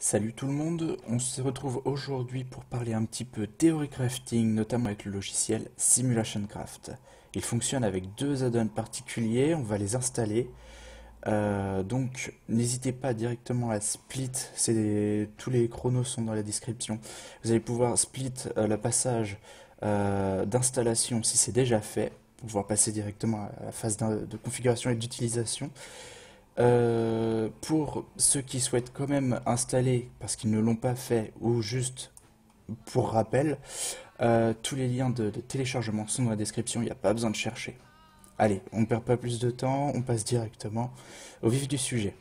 Salut tout le monde, on se retrouve aujourd'hui pour parler un petit peu théorie crafting, notamment avec le logiciel Simulation Craft. Il fonctionne avec deux add-ons particuliers, on va les installer. Donc n'hésitez pas directement à split, tous les chronos sont dans la description. Vous allez pouvoir split le passage d'installation si c'est déjà fait, pour pouvoir passer directement à la phase de configuration et d'utilisation. Pour ceux qui souhaitent quand même installer parce qu'ils ne l'ont pas fait ou juste pour rappel, tous les liens de téléchargement sont dans la description, il n'y a pas besoin de chercher. Allez, on ne perd pas plus de temps, on passe directement au vif du sujet.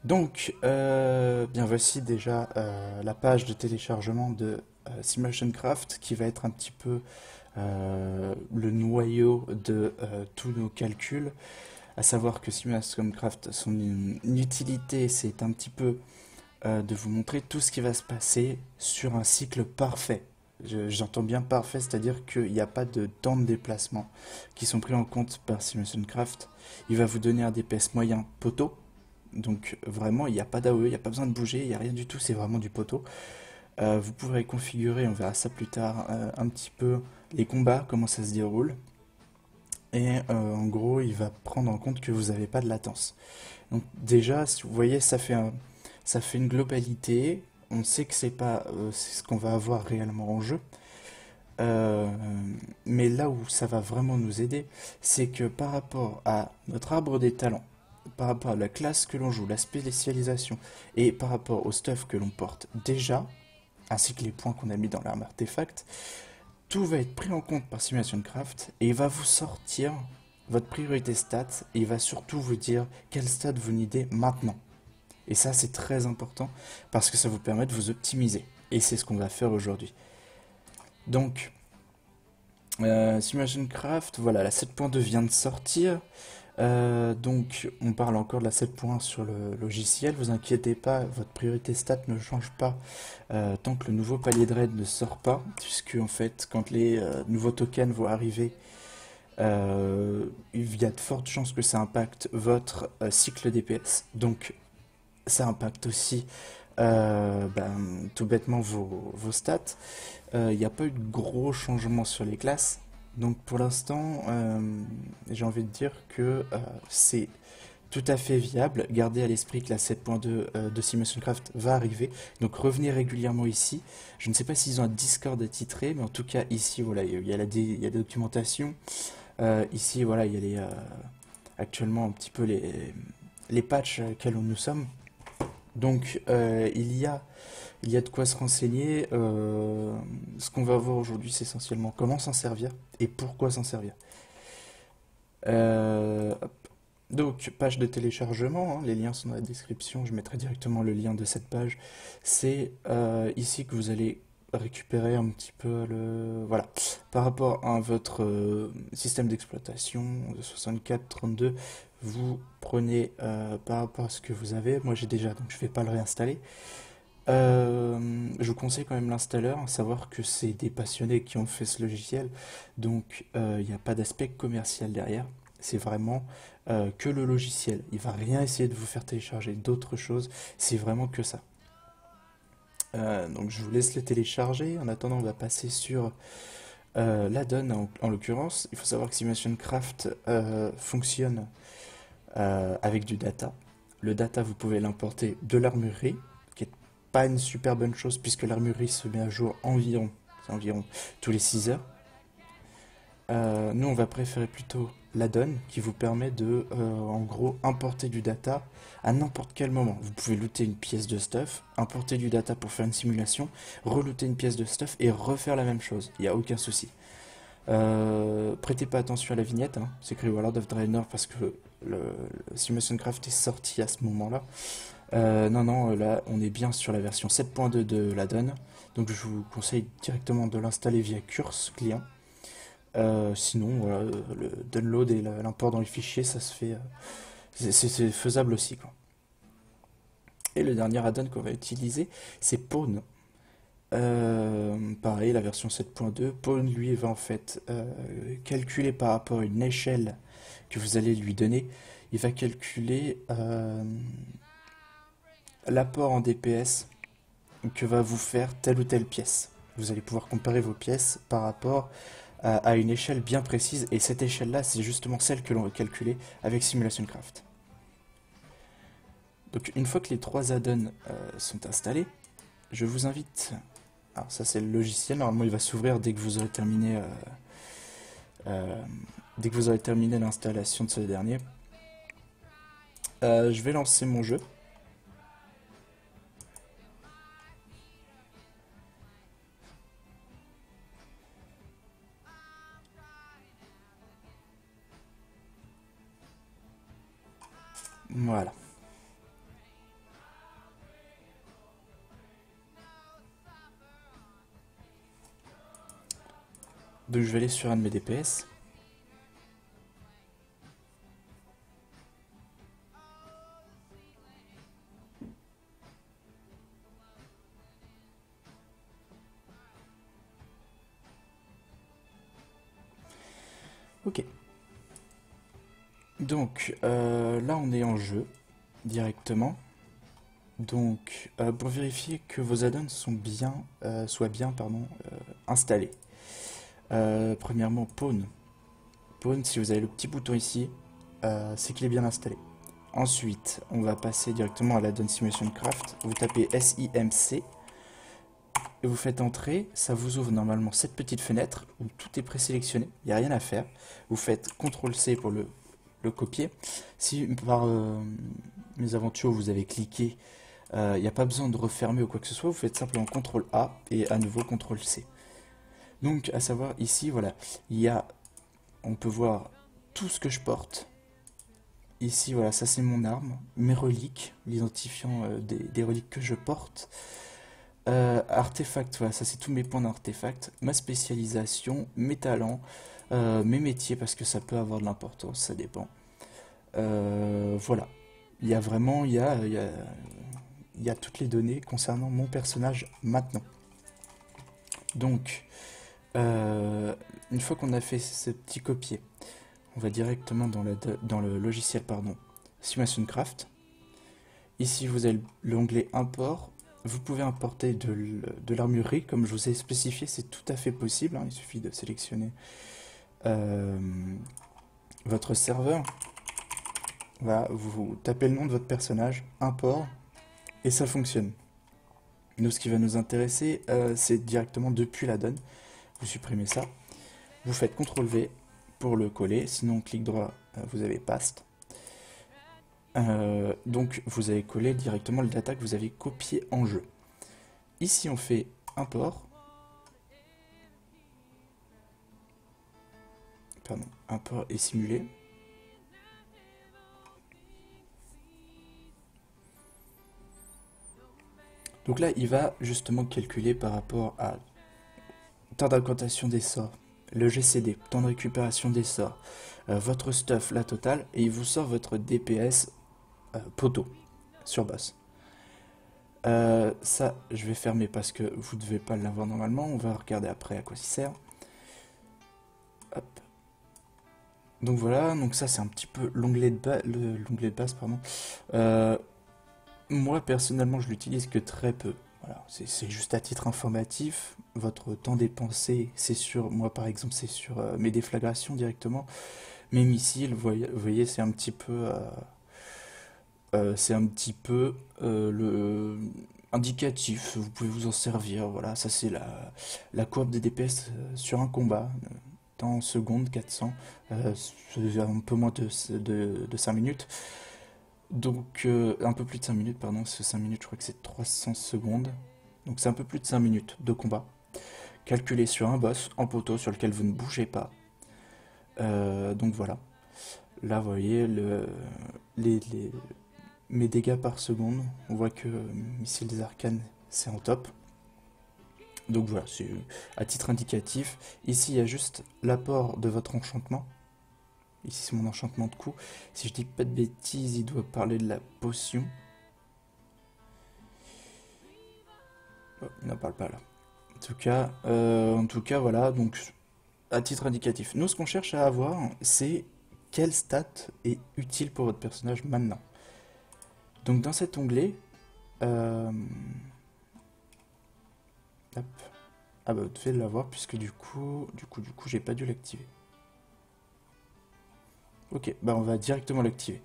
Donc, bien voici déjà la page de téléchargement de Simulation Craft qui va être un petit peu le noyau de tous nos calculs. À savoir que Simulation Craft, son utilité, c'est un petit peu de vous montrer tout ce qui va se passer sur un cycle parfait. J'entends bien parfait, c'est-à-dire qu'il n'y a pas de temps de déplacement qui sont pris en compte par Simulation Craft. Il va vous donner un DPS moyen poteau. Donc vraiment, il n'y a pas d'AOE, il n'y a pas besoin de bouger, il n'y a rien du tout, c'est vraiment du poteau. Vous pourrez configurer, on verra ça plus tard, un petit peu les combats, comment ça se déroule. Et en gros, il va prendre en compte que vous n'avez pas de latence. Donc déjà, si vous voyez, ça fait une globalité. On sait que c'est pas c'est ce qu'on va avoir réellement en jeu. Euh, mais là où ça va vraiment nous aider, c'est que par rapport à notre arbre des talents, par rapport à la classe que l'on joue, la spécialisation, et par rapport au stuff que l'on porte déjà, ainsi que les points qu'on a mis dans l'arme artefact, tout va être pris en compte par Simulation Craft et il va vous sortir votre priorité stats et il va surtout vous dire quel stat vous needez maintenant. Et ça, c'est très important parce que ça vous permet de vous optimiser. Et c'est ce qu'on va faire aujourd'hui. Donc, Simulation Craft, voilà, la 7.2 vient de sortir. Donc, on parle encore de la 7.1 sur le logiciel. Vous inquiétez pas, votre priorité stat ne change pas tant que le nouveau palier de raid ne sort pas. Puisque, en fait, quand les nouveaux tokens vont arriver, il y a de fortes chances que ça impacte votre cycle DPS. Donc, ça impacte aussi tout bêtement vos stats. Il n'y a pas eu de gros changements sur les classes. Donc pour l'instant, j'ai envie de dire que c'est tout à fait viable. Gardez à l'esprit que la 7.2 de Simulation Craft va arriver. Donc revenez régulièrement ici. Je ne sais pas s'ils ont un Discord attitré, mais en tout cas ici, voilà, il y a il y a la documentation. Ici, voilà, il y a actuellement un petit peu les patchs auxquels nous sommes. Donc il y a de quoi se renseigner. Ce qu'on va voir aujourd'hui, c'est essentiellement comment s'en servir et pourquoi s'en servir. Hop. Donc, page de téléchargement, hein, les liens sont dans la description, je mettrai directement le lien de cette page. C'est ici que vous allez récupérer un petit peu le... Voilà, par rapport à votre système d'exploitation de 6432, vous prenez par rapport à ce que vous avez. Moi j'ai déjà, donc je ne vais pas le réinstaller. Je vous conseille quand même l'installeur, à savoir que c'est des passionnés qui ont fait ce logiciel, donc il n'y a pas d'aspect commercial derrière. C'est vraiment que le logiciel. Il va rien essayer de vous faire télécharger d'autres choses. C'est vraiment que ça. Donc je vous laisse le télécharger. En attendant, on va passer sur l'add-on en l'occurrence. Il faut savoir que Simulation Craft fonctionne avec du data. Le data, vous pouvez l'importer de l'armurerie, qui est pas une super bonne chose puisque l'armurerie se met à jour c'est environ tous les 6 heures. Nous, on va préférer plutôt l'add-on qui vous permet de, en gros, importer du data à n'importe quel moment. Vous pouvez looter une pièce de stuff, importer du data pour faire une simulation, relooter une pièce de stuff et refaire la même chose. Il n'y a aucun souci. Prêtez pas attention à la vignette, hein. C'est écrit World of Draenor parce que le Simulation Craft est sorti à ce moment-là. Non, là, on est bien sur la version 7.2 de l'add-on. Donc, je vous conseille directement de l'installer via Curse client. Sinon, voilà, le download et l'import dans les fichiers, ça se fait. C'est faisable aussi, quoi. Et le dernier add-on qu'on va utiliser, c'est Pawn. Pareil, la version 7.2. Pawn, lui, va en fait calculer par rapport à une échelle que vous allez lui donner. Il va calculer l'apport en DPS que va vous faire telle ou telle pièce. Vous allez pouvoir comparer vos pièces par rapport à une échelle bien précise, et cette échelle-là, c'est justement celle que l'on va calculer avec Simulation Craft. Donc une fois que les trois add-ons sont installés, je vous invite... Alors ça c'est le logiciel, normalement il va s'ouvrir dès que vous aurez terminé l'installation de ce dernier. Je vais lancer mon jeu. Voilà. Donc je vais aller sur un de mes DPS. Ok. Donc là on est en jeu directement. Donc pour vérifier que vos add-ons soient bien installés. Premièrement Pawn. Pawn, si vous avez le petit bouton ici, c'est qu'il est bien installé. Ensuite, on va passer directement à l'add-on Simulation Craft. Vous tapez SIMC et vous faites entrer. Ça vous ouvre normalement cette petite fenêtre où tout est présélectionné. Il n'y a rien à faire. Vous faites CTRL-C pour le copier. Si par mésaventure vous avez cliqué, il n'y a pas besoin de refermer ou quoi que ce soit. Vous faites simplement CTRL-A et à nouveau CTRL-C. Donc, à savoir ici, voilà, on peut voir tout ce que je porte. Ici, voilà, ça c'est mon arme, mes reliques, l'identifiant des reliques que je porte. Artefacts, voilà, ça c'est tous mes points d'artefacts, ma spécialisation, mes talents, mes métiers, parce que ça peut avoir de l'importance, ça dépend. Voilà, il y a vraiment, il y a toutes les données concernant mon personnage maintenant. Donc, une fois qu'on a fait ce petit copier, on va directement dans le logiciel Simulation Craft. Ici, vous avez l'onglet Import. Vous pouvez importer de l'armurerie, comme je vous ai spécifié, c'est tout à fait possible. Hein, il suffit de sélectionner votre serveur. Voilà, vous tapez le nom de votre personnage, Import, et ça fonctionne. Nous, ce qui va nous intéresser, c'est directement depuis l'add-on. Vous supprimez ça. Vous faites CTRL-V pour le coller, sinon clic droit, vous avez Paste. Donc vous avez collé directement le data que vous avez copié en jeu. Ici on fait import. Pardon, import et simulé. Donc là il va justement calculer par rapport à temps d'incantation des sorts, le GCD, temps de récupération des sorts, votre stuff, la totale, et il vous sort votre DPS poteau sur boss. Ça, je vais fermer parce que vous ne devez pas l'avoir normalement. On va regarder après à quoi il sert. Hop. Donc voilà, donc ça c'est un petit peu l'onglet de base, pardon. Moi personnellement, je l'utilise que très peu. Voilà, c'est juste à titre informatif. Votre temps dépensé, c'est sur moi par exemple, c'est sur mes déflagrations directement. Mes missiles, vous voyez, c'est un petit peu le indicatif, vous pouvez vous en servir, voilà, ça c'est la courbe des DPS sur un combat, temps secondes, 400, c'est un peu moins de 5 minutes, donc un peu plus de 5 minutes, pardon, c'est 5 minutes, je crois que c'est 300 secondes, donc c'est un peu plus de 5 minutes de combat, calculé sur un boss en poteau sur lequel vous ne bougez pas, donc voilà, là vous voyez mes dégâts par seconde, on voit que missile des arcanes c'est en top. Donc voilà, c'est à titre indicatif. Ici il y a juste l'apport de votre enchantement. Ici c'est mon enchantement de coup. Si je dis pas de bêtises, il doit parler de la potion. Oh, il n'en parle pas là. En tout cas voilà, donc à titre indicatif. Nous ce qu'on cherche à avoir, c'est quelle stat est utile pour votre personnage maintenant. Donc dans cet onglet, Euh, hop. Ah bah vous devez l'avoir puisque du coup, j'ai pas dû l'activer. Ok, bah on va directement l'activer.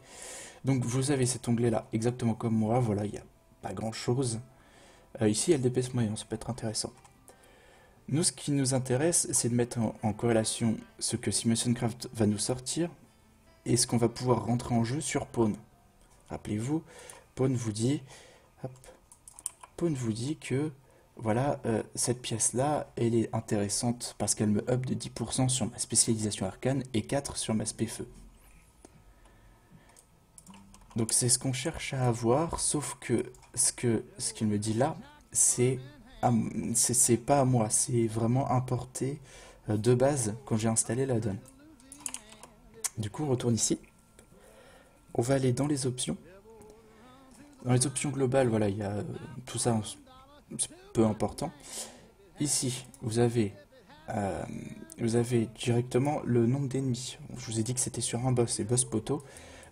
Donc vous avez cet onglet là, exactement comme moi, voilà, il n'y a pas grand chose. Ici, LDPS moyen, ça peut être intéressant. Nous, ce qui nous intéresse, c'est de mettre en corrélation ce que SimulationCraft va nous sortir et ce qu'on va pouvoir rentrer en jeu sur Pawn. Rappelez-vous, Pawn vous dit, hop, Pawn vous dit que voilà, cette pièce-là, elle est intéressante parce qu'elle me up de 10% sur ma spécialisation arcane et 4 sur ma spé feu. Donc c'est ce qu'on cherche à avoir, sauf que ce qu'il me dit là, c'est pas à moi, c'est vraiment importé de base quand j'ai installé l'add-on. Du coup, on retourne ici. On va aller dans les options. Dans les options globales, voilà, il y a tout ça, c'est peu important. Ici, vous avez directement le nombre d'ennemis. Je vous ai dit que c'était sur un boss, et boss poteau.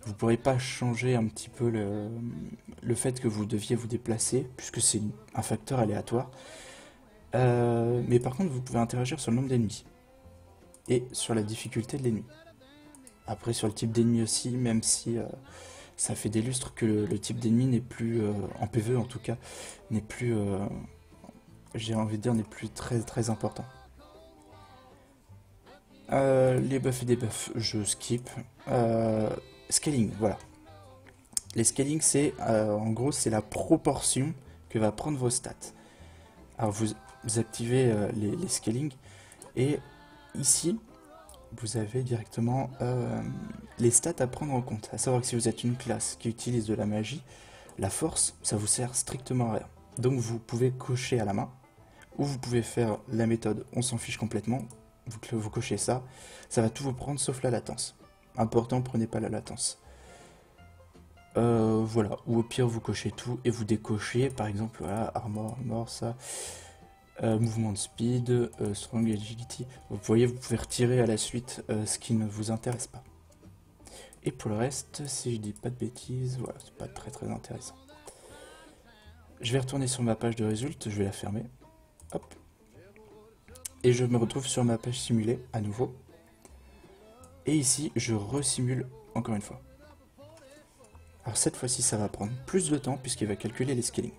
Vous ne pourrez pas changer un petit peu le fait que vous deviez vous déplacer, puisque c'est un facteur aléatoire. Mais par contre, vous pouvez interagir sur le nombre d'ennemis et sur la difficulté de l'ennemi. Après, sur le type d'ennemi aussi, même si ça fait des lustres que le type d'ennemi n'est plus, en PvE en tout cas, n'est plus, j'ai envie de dire, n'est plus très très important. Les buffs et debuffs, je skip. Scaling, voilà. Les scaling, c'est en gros, c'est la proportion que va prendre vos stats. Alors vous activez les scaling et ici, vous avez directement les stats à prendre en compte. À savoir que si vous êtes une classe qui utilise de la magie, la force, ça vous sert strictement à rien. Donc vous pouvez cocher à la main, ou vous pouvez faire la méthode on s'en fiche complètement, vous cochez ça, ça va tout vous prendre sauf la latence. Important, prenez pas la latence. Voilà, ou au pire vous cochez tout et vous décochez, par exemple, voilà, armor, ça, mouvement de speed, strong agility. Vous voyez, vous pouvez retirer à la suite ce qui ne vous intéresse pas. Et pour le reste, si je dis pas de bêtises, voilà, c'est pas très très intéressant. Je vais retourner sur ma page de résultats, je vais la fermer. Hop. Et je me retrouve sur ma page simulée à nouveau. Et ici, je resimule encore une fois. Alors cette fois-ci, ça va prendre plus de temps puisqu'il va calculer les scaling.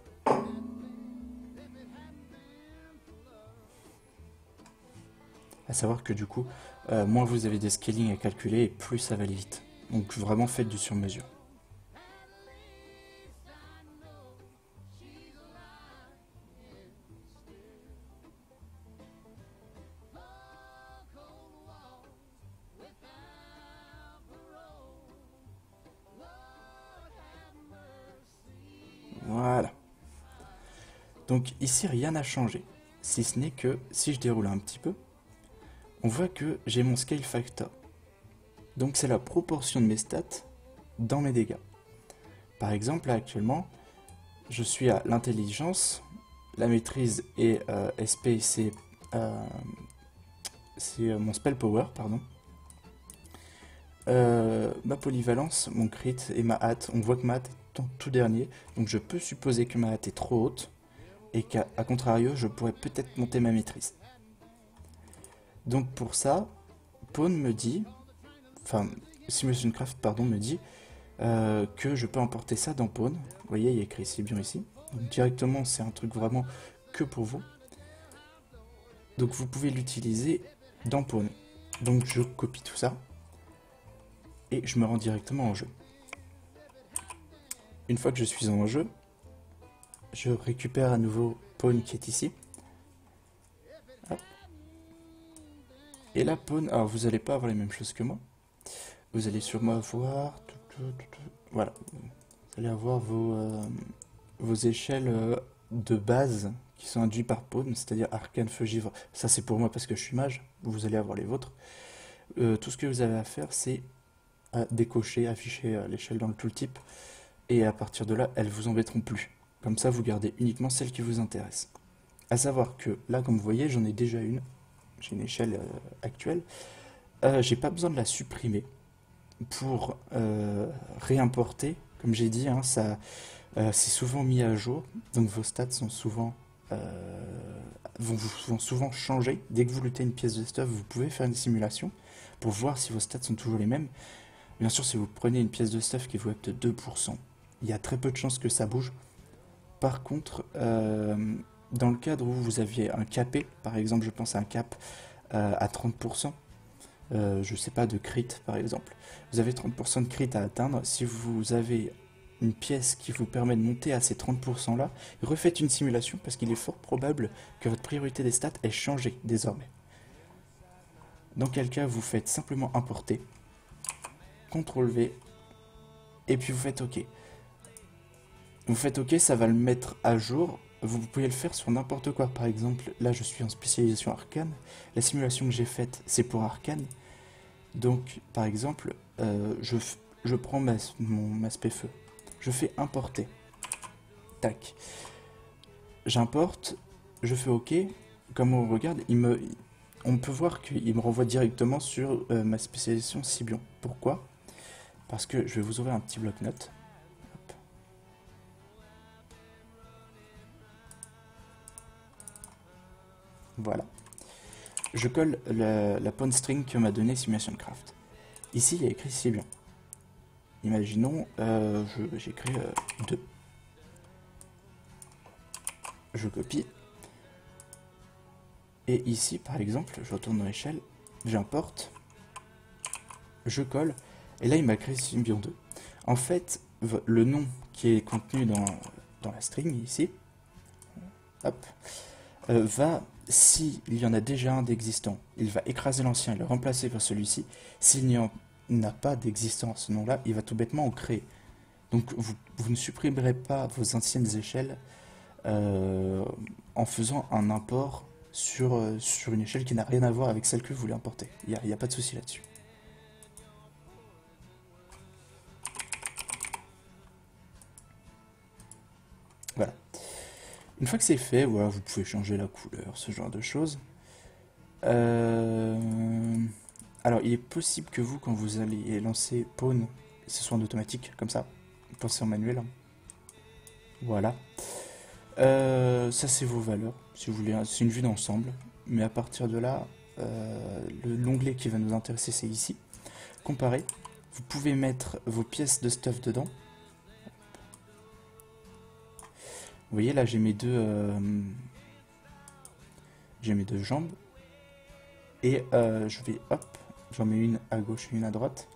À savoir que du coup, moins vous avez des scaling à calculer et plus ça va aller vite. Donc vraiment faites du sur-mesure. Voilà. Donc ici, rien n'a changé. Si ce n'est que, si je déroule un petit peu, on voit que j'ai mon scale factor. Donc c'est la proportion de mes stats dans mes dégâts. Par exemple, là actuellement, je suis à l'intelligence, la maîtrise et SP, c'est mon spell power, pardon. Ma polyvalence, mon crit et ma hâte, on voit que ma hâte est en tout dernier, donc je peux supposer que ma hâte est trop haute, et qu'à contrario, je pourrais peut-être monter ma maîtrise. Donc pour ça, Pawn me dit, enfin, SimulationCraft, pardon, me dit que je peux emporter ça dans Pawn. Vous voyez, il y a écrit Sibion ici. Donc directement, c'est un truc vraiment que pour vous. Donc vous pouvez l'utiliser dans Pawn. Donc je copie tout ça et je me rends directement en jeu. Une fois que je suis en jeu, je récupère à nouveau Pawn qui est ici. Hop. Et là, Pawn, alors vous n'allez pas avoir les mêmes choses que moi. Vous allez sûrement avoir, voilà, vous allez avoir vos échelles de base qui sont induites par Pawn, c'est-à-dire arcane, feu, givre. Ça c'est pour moi parce que je suis mage, vous allez avoir les vôtres. Tout ce que vous avez à faire, c'est à décocher, afficher l'échelle dans le tooltip, et à partir de là, elles vous embêteront plus. Comme ça, vous gardez uniquement celles qui vous intéressent. À savoir que là, comme vous voyez, j'en ai déjà une. J'ai une échelle actuelle. J'ai pas besoin de la supprimer pour réimporter. Comme j'ai dit, hein, ça, C'est souvent mis à jour, donc vos stats sont souvent, vont souvent changer. Dès que vous lootez une pièce de stuff, vous pouvez faire une simulation pour voir si vos stats sont toujours les mêmes. Bien sûr, si vous prenez une pièce de stuff qui vous up de 2%, il y a très peu de chances que ça bouge. Par contre, dans le cadre où vous aviez un capé, par exemple, je pense à un cap à 30%, je sais pas, de crit par exemple. Vous avez 30% de crit à atteindre. Si vous avez une pièce qui vous permet de monter à ces 30% là, refaites une simulation parce qu'il est fort probable que votre priorité des stats ait changé désormais. Dans quel cas, vous faites simplement importer, CTRL V, et puis vous faites OK. Vous faites OK, ça va le mettre à jour. Vous pouvez le faire sur n'importe quoi. Par exemple, là je suis en spécialisation arcane. La simulation que j'ai faite, c'est pour arcane. Donc, par exemple, je prends mon aspect feu. Je fais importer. Tac. J'importe, je fais OK. Comme on regarde, on peut voir qu'il me renvoie directement sur ma spécialisation Scibion. Pourquoi? Parce que je vais vous ouvrir un petit bloc-notes. Voilà. Je colle la pawn string que m'a donné Simulation Craft. Ici, il y a écrit Scibion. Imaginons, j'écris 2. Je copie. Et ici, par exemple, je retourne dans l'échelle, j'importe, je colle, et là, il m'a créé Scibion 2. En fait, le nom qui est contenu dans la string, ici, hop, s'il y en a déjà un d'existant, il va écraser l'ancien et le remplacer par celui-ci. S'il n'y en a pas d'existant à ce nom-là, il va tout bêtement en créer. Donc vous ne supprimerez pas vos anciennes échelles en faisant un import sur une échelle qui n'a rien à voir avec celle que vous voulez importer. Il n'y a pas de souci là-dessus. Voilà. Une fois que c'est fait, voilà, vous pouvez changer la couleur, ce genre de choses. Alors, il est possible que vous, quand vous allez lancer Pawn, ce soit en automatique, comme ça. Pensez en manuel. Voilà. Ça, c'est vos valeurs, si vous voulez. C'est une vue d'ensemble. Mais à partir de là, l'onglet qui va nous intéresser, c'est ici. Comparer. Vous pouvez mettre vos pièces de stuff dedans. Vous voyez, là, j'ai mes deux jambes. Et je vais, hop, j'en mets une à gauche et une à droite.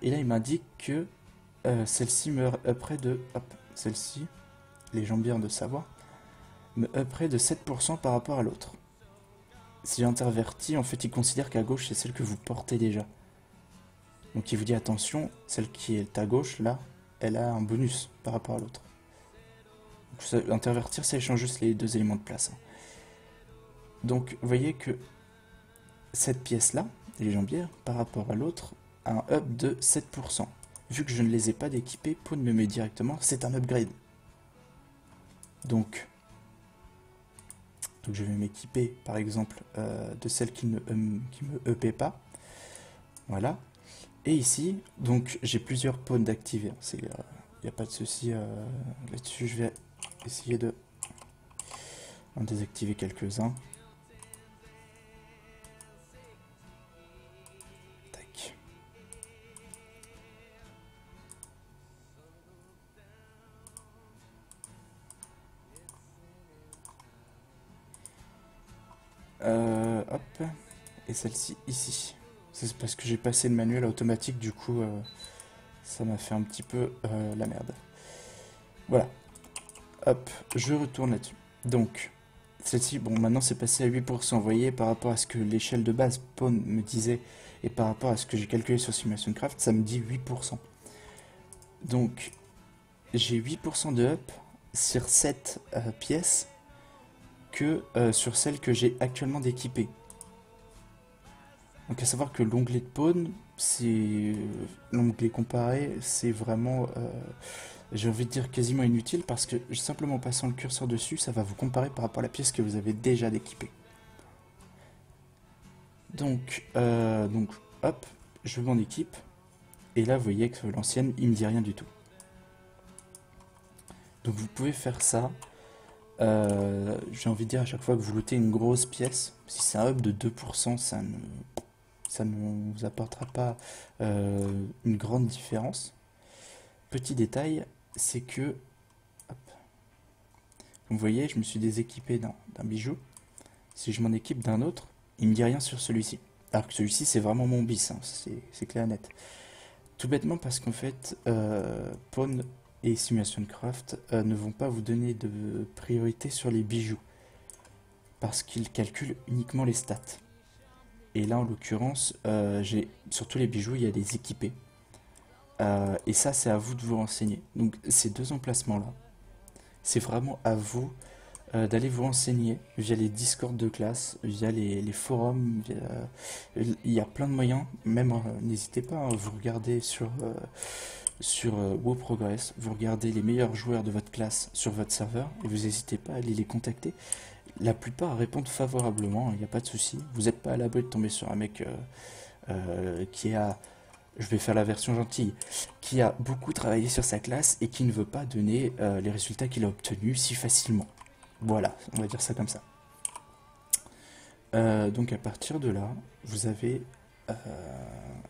Et là, il m'indique que celle-ci me upperait de, hop, celle-ci, les jambières de savoir, me upperait de 7% par rapport à l'autre. Si j'intervertis, en fait, il considère qu'à gauche, c'est celle que vous portez déjà. Donc il vous dit, attention, celle qui est à gauche, là, elle a un bonus par rapport à l'autre. Intervertir, ça échange juste les deux éléments de place. Donc, vous voyez que cette pièce-là, les jambières, par rapport à l'autre, a un up de 7%. Vu que je ne les ai pas d'équipés, Pawn me met directement, c'est un upgrade. Donc je vais m'équiper, par exemple, de celle qui me upait pas. Voilà. Et ici, donc j'ai plusieurs pawns d'activer. Il n'y a pas de souci là-dessus. Je vais essayer de en désactiver quelques-uns. Tac. Hop. Et celle-ci ici. C'est parce que j'ai passé le manuel automatique, du coup, ça m'a fait un petit peu la merde. Voilà. Hop, je retourne là-dessus. Donc, celle-ci, bon, maintenant c'est passé à 8%. Vous voyez, par rapport à ce que l'échelle de base Pawn me disait et par rapport à ce que j'ai calculé sur Simulation Craft, ça me dit 8%. Donc, j'ai 8% de up sur cette pièce que sur celle que j'ai actuellement d'équipée. Donc, à savoir que l'onglet de Pawn, c'est l'onglet comparé, c'est vraiment j'ai envie de dire quasiment inutile parce que simplement passant le curseur dessus, ça va vous comparer par rapport à la pièce que vous avez déjà d'équiper. Donc, hop, je m'en équipe. Et là, vous voyez que l'ancienne, il me dit rien du tout. Donc vous pouvez faire ça. J'ai envie de dire à chaque fois que vous lootez une grosse pièce, si c'est un up de 2%, ça ne vous apportera pas une grande différence. Petit détail, c'est que, hop, comme vous voyez, je me suis déséquipé d'un bijou. Si je m'en équipe d'un autre, il me dit rien sur celui-ci. Alors que celui-ci, c'est vraiment mon bis, hein, c'est clair et net. Tout bêtement parce qu'en fait, Pawn et Simulation Craft ne vont pas vous donner de priorité sur les bijoux. Parce qu'ils calculent uniquement les stats. Et là, en l'occurrence, sur tous les bijoux, il y a des équipés. Et ça, c'est à vous de vous renseigner. Donc, ces deux emplacements-là, c'est vraiment à vous d'aller vous renseigner via les discords de classe, via les forums. Il y a plein de moyens. Même, n'hésitez pas, hein, vous regardez sur WoProgress, vous regardez les meilleurs joueurs de votre classe sur votre serveur et vous n'hésitez pas à aller les contacter. La plupart répondent favorablement, il n'y a pas de souci. Vous n'êtes pas à l'abri de tomber sur un mec qui a, je vais faire la version gentille, qui a beaucoup travaillé sur sa classe et qui ne veut pas donner les résultats qu'il a obtenus si facilement. Voilà, on va dire ça comme ça. Donc à partir de là, vous avez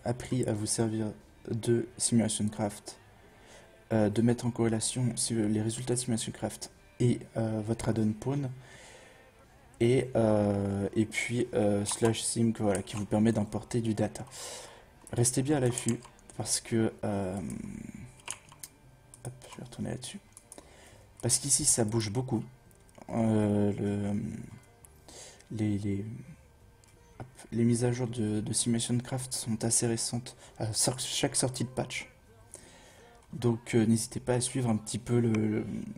appris à vous servir de Simulation Craft, de mettre en corrélation les résultats de Simulation Craft et votre add-on Pawn, et puis /sim voilà, qui vous permet d'importer du data. Restez bien à l'affût parce que hop, je vais retourner là-dessus. Parce qu'ici ça bouge beaucoup. Les mises à jour de Simulation Craft sont assez récentes à chaque sortie de patch. Donc n'hésitez pas à suivre un petit peu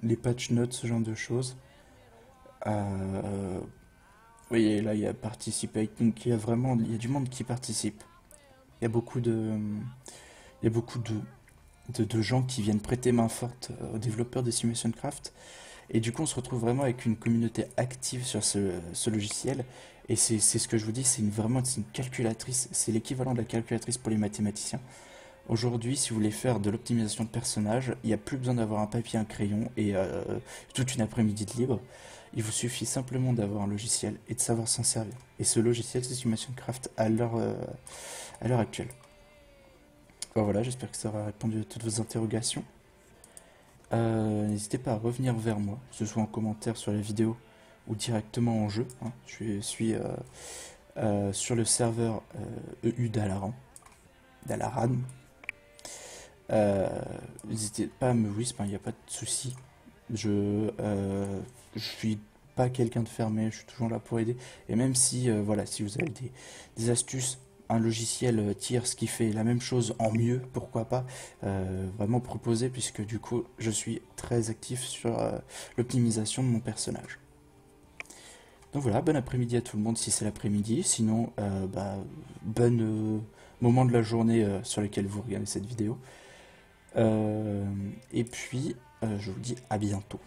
les patch notes, ce genre de choses. Oui, là il y a Participate, donc il y a du monde qui participe. Il y a beaucoup de gens qui viennent prêter main forte aux développeurs de Simulation Craft. Et du coup, on se retrouve vraiment avec une communauté active sur ce logiciel. Et c'est ce que je vous dis, c'est une calculatrice, c'est l'équivalent de la calculatrice pour les mathématiciens. Aujourd'hui, si vous voulez faire de l'optimisation de personnages, il n'y a plus besoin d'avoir un papier, un crayon et toute une après-midi de libre. Il vous suffit simplement d'avoir un logiciel et de savoir s'en servir. Et ce logiciel, c'est Simulation Craft à l'heure actuelle. Bon, voilà, j'espère que ça aura répondu à toutes vos interrogations. N'hésitez pas à revenir vers moi, que ce soit en commentaire sur la vidéo ou directement en jeu, hein. Je suis sur le serveur EU d'Alaran. N'hésitez pas à me wisp, il n'y a pas de souci. Je suis pas quelqu'un de fermé, je suis toujours là pour aider. Et même si, voilà, si vous avez des astuces, un logiciel tierce qui fait la même chose en mieux, pourquoi pas vraiment proposer, puisque du coup, je suis très actif sur l'optimisation de mon personnage. Donc voilà, bon après-midi à tout le monde si c'est l'après-midi. Sinon, bon moment de la journée sur lequel vous regardez cette vidéo. Et puis, je vous dis à bientôt.